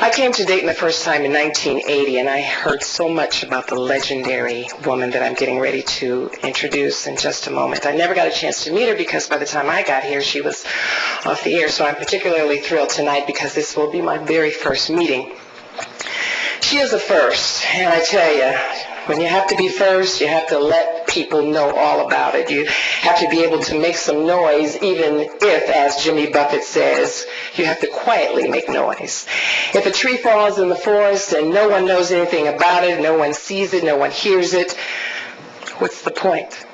I came to Dayton the first time in 1980, and I heard so much about the legendary woman that I'm getting ready to introduce in just a moment. I never got a chance to meet her because by the time I got here, she was off the air, so I'm particularly thrilled tonight because this will be my very first meeting. She is a first, and I tell you, when you have to be first, you have to let people know all about it. You have to be able to make some noise, even if, as Jimmy Buffett says, you have to quietly make noise. If a tree falls in the forest and no one knows anything about it, no one sees it, no one hears it, what's the point?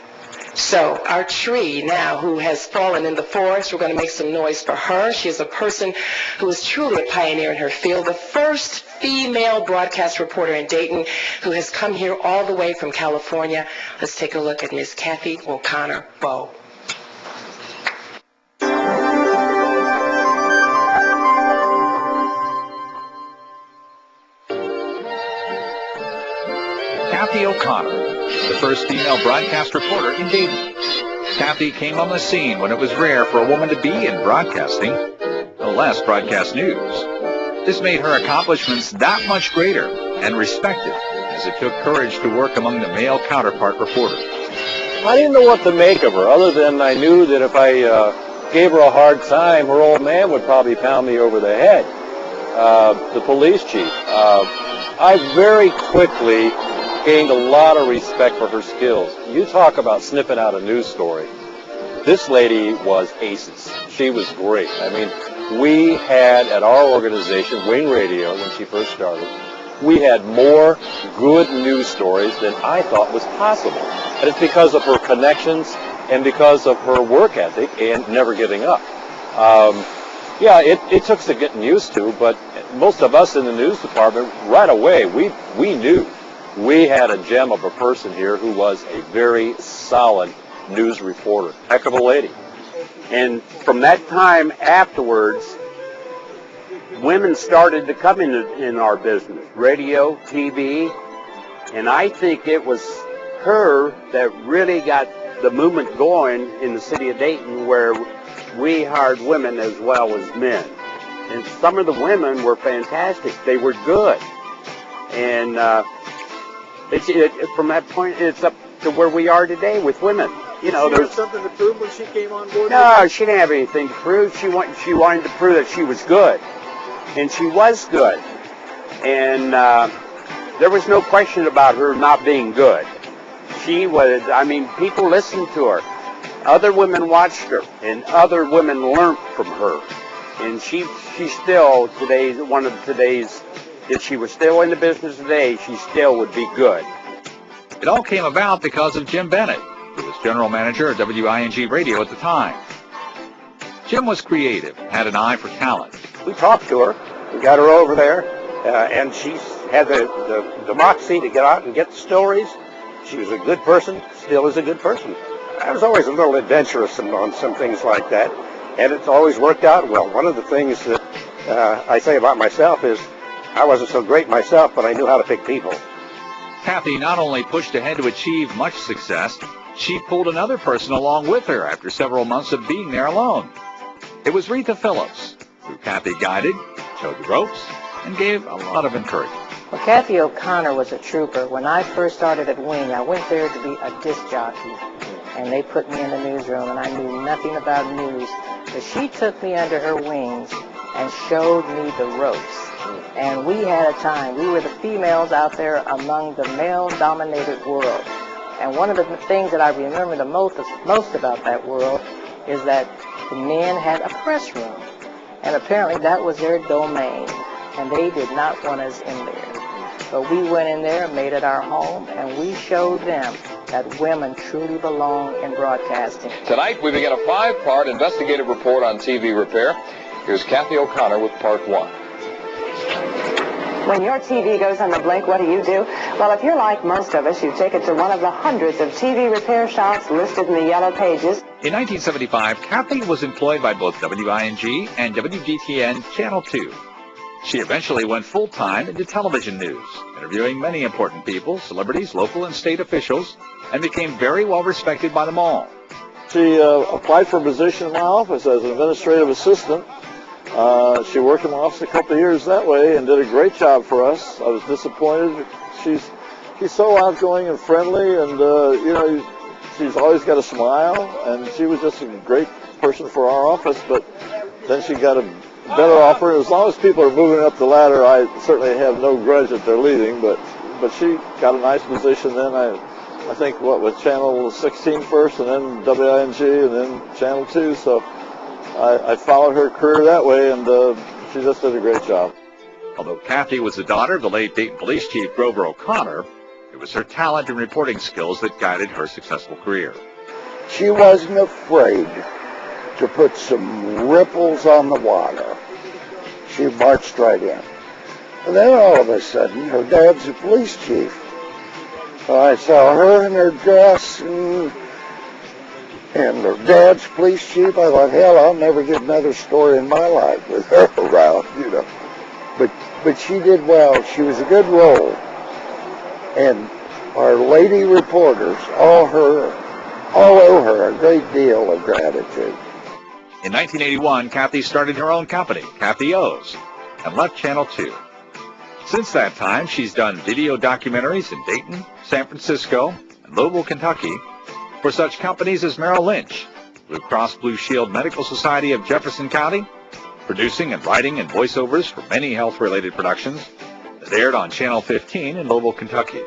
So our tree now who has fallen in the forest, we're going to make some noise for her. She is a person who is truly a pioneer in her field, the first female broadcast reporter in Dayton who has come here all the way from California. Let's take a look at Miss Kathy O'Connor Bowe. Kathy O'Connor, the first female broadcast reporter in Dayton. Kathy came on the scene when it was rare for a woman to be in broadcasting, no less broadcast news. This made her accomplishments that much greater and respected, as it took courage to work among the male counterpart reporters. I didn't know what to make of her, other than I knew that if I gave her a hard time, her old man would probably pound me over the head. The police chief. I very quickly gained a lot of respect for her skills. You talk about sniffing out a news story. This lady was aces. She was great. I mean, we had at our organization, Wing Radio, when she first started, we had more good news stories than I thought was possible. And it's because of her connections and because of her work ethic and never giving up. Yeah, it took some getting used to, but most of us in the news department, right away, we knew we had a gem of a person here who was a very solid news reporter. Heck of a lady. And from that time afterwards, women started to come in our business, radio, TV, and I think it was her that really got the movement going in the city of Dayton, where we hired women as well as men. And some of the women were fantastic. They were good. And from that point, it's up to where we are today with women. You know, there's something to prove when she came on board? No, she didn't have anything to prove. She wanted to prove that she was good. And she was good. And there was no question about her not being good. She was, I mean, people listened to her. Other women watched her, and other women learned from her. And she's still today's one of today's. If she was still in the business today, she still would be good. It all came about because of Jim Bennett, who was general manager of WING Radio at the time. Jim was creative, had an eye for talent. We talked to her, we got her over there, and she's had the democracy to get out and get the stories. She was a good person, still is a good person. I was always a little adventurous on some things like that, and it's always worked out well. One of the things that I say about myself is I wasn't so great myself, but I knew how to pick people. Kathy not only pushed ahead to achieve much success, she pulled another person along with her after several months of being there alone. It was Retha Phillips, who Kathy guided, showed the ropes, and gave a lot of encouragement. Well, Kathy O'Connor was a trooper. When I first started at Wing, I went there to be a disc jockey, and they put me in the newsroom, and I knew nothing about news. But she took me under her wings and showed me the ropes. And we had a time. We were the females out there among the male-dominated world. And one of the things that I remember the most about that world is that the men had a press room. And apparently that was their domain. And they did not want us in there. But we went in there and made it our home, and we showed them that women truly belong in broadcasting. Tonight we begin a 5-part investigative report on TV repair. Here's Kathy O'Connor with part 1. When your TV goes on the blink, what do? Well, if you're like most of us, you take it to one of the hundreds of TV repair shops listed in the Yellow Pages. In 1975, Kathy was employed by both WING and WGTN Channel 2. She eventually went full-time into television news, interviewing many important people, celebrities, local and state officials, and became very well respected by them all. She applied for a position in my office as an administrative assistant, She worked in my office a couple of years that way and did a great job for us. I was disappointed. She's so outgoing and friendly, and she's always got a smile, and she was just a great person for our office. But then she got a better offer. As long as people are moving up the ladder, I certainly have no grudge that they're leaving. But she got a nice position then. I think with Channel 16 first, and then WING, and then Channel 2. So I followed her career that way, and she just did a great job. Although Kathy was the daughter of the late Dayton Police Chief Grover O'Connor, it was her talent and reporting skills that guided her successful career. She wasn't afraid to put some ripples on the water. She marched right in. And then all of a sudden, her dad's a police chief. I saw her in her dress and her dad's police chief. I thought, hell, I'll never get another story in my life with her around, But she did well. She was a good role. And our lady reporters all owe her a great deal of gratitude. In 1981, Kathy started her own company, Kathy O's, and left Channel 2. Since that time, she's done video documentaries in Dayton, San Francisco, and Louisville, Kentucky, for such companies as Merrill Lynch, Blue Cross Blue Shield Medical Society of Jefferson County, producing and writing and voiceovers for many health-related productions that aired on Channel 15 in Louisville, Kentucky.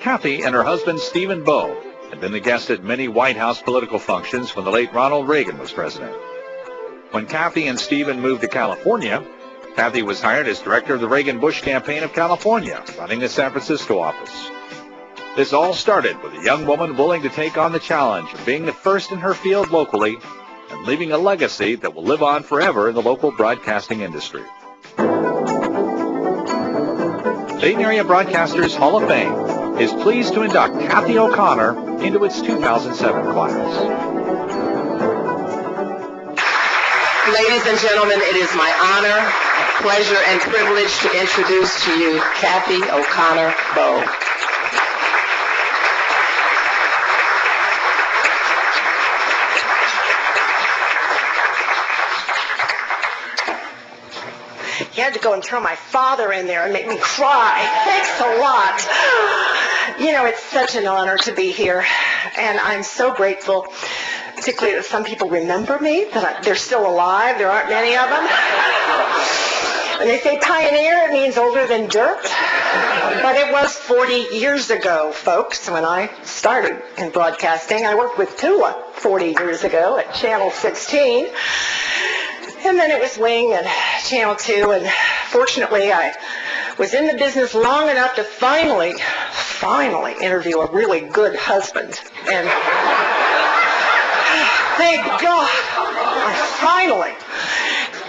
Kathy and her husband, Stephen Bowe, had been the guest at many White House political functions when the late Ronald Reagan was president. When Kathy and Stephen moved to California, Kathy was hired as director of the Reagan-Bush campaign of California, running the San Francisco office. This all started with a young woman willing to take on the challenge of being the first in her field locally and leaving a legacy that will live on forever in the local broadcasting industry. Dayton Area Broadcasters Hall of Fame is pleased to induct Kathy O'Connor into its 2007 class. Ladies and gentlemen, it is my honor, pleasure, and privilege to introduce to you Kathy O'Connor Bowe. You had to go and throw my father in there and make me cry. Thanks a lot. It's such an honor to be here, and I'm so grateful, particularly that some people remember me, that they're still alive. There aren't many of them. When they say pioneer, it means older than dirt. But it was 40 years ago, folks, when I started in broadcasting. I worked with Tula 40 years ago at Channel 16. And then it was Wing and Channel 2. And fortunately, I was in the business long enough to finally interview a really good husband. And thank God,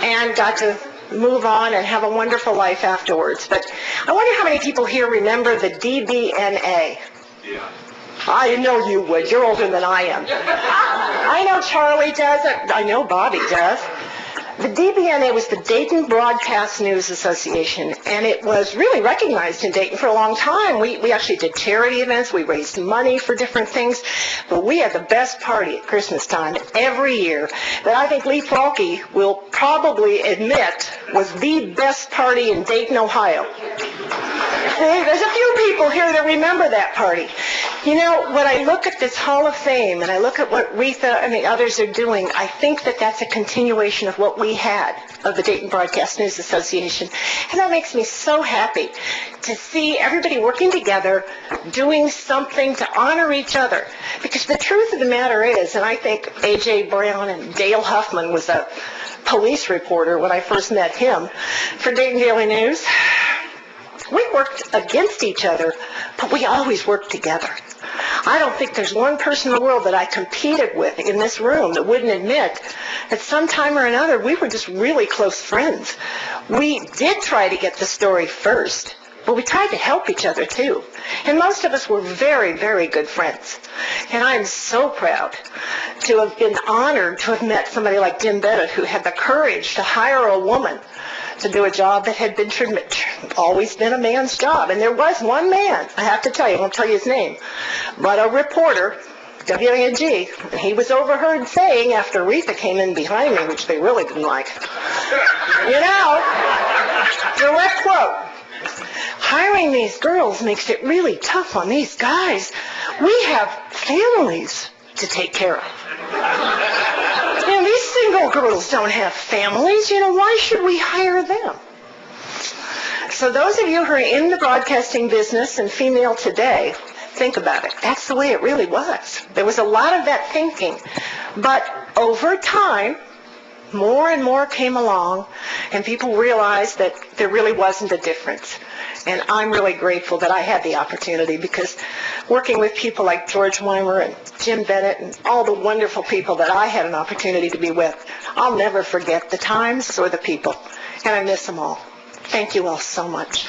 and got to move on and have a wonderful life afterwards. But I wonder how many people here remember the DBNA. Yeah. I know you would. You're older than I am. I know Charlie does. I know Bobby does. The DBNA was the Dayton Broadcast News Association, and it was really recognized in Dayton for a long time. We actually did charity events. We raised money for different things, but we had the best party at Christmas time every year that I think Lee Falke will probably admit was the best party in Dayton, Ohio. There's a few people here that remember that party. When I look at this Hall of Fame and I look at what Retha and the others are doing, I think that that's a continuation of what we had of the Dayton Broadcast News Association. And that makes me so happy to see everybody working together, doing something to honor each other. Because the truth of the matter is, and I think A.J. Brown and Dale Huffman was a police reporter when I first met him for Dayton Daily News, we worked against each other, but we always worked together. I don't think there's one person in the world that I competed with in this room that wouldn't admit that sometime or another we were just really close friends. We did try to get the story first, but we tried to help each other too. And most of us were very, very good friends. And I'm so proud to have been honored to have met somebody like Jim Bennett, who had the courage to hire a woman to do a job that had been always been a man's job. And there was one man, I have to tell you, I won't tell you his name, but a reporter W-A-G. And he was overheard saying, after Aretha came in behind me, which they really didn't like, you know, direct quote, hiring these girls makes it really tough on these guys. We have families to take care of. You know, these single girls don't have families. You know, why should we hire them? So those of you who are in the broadcasting business and female today, think about it. That's the way it really was. There was a lot of that thinking. But over time, more and more came along, and people realized that there really wasn't a difference. And I'm really grateful that I had the opportunity, because working with people like George Weimer and Jim Bennett and all the wonderful people that I had an opportunity to be with, I'll never forget the times or the people. And I miss them all. Thank you all so much.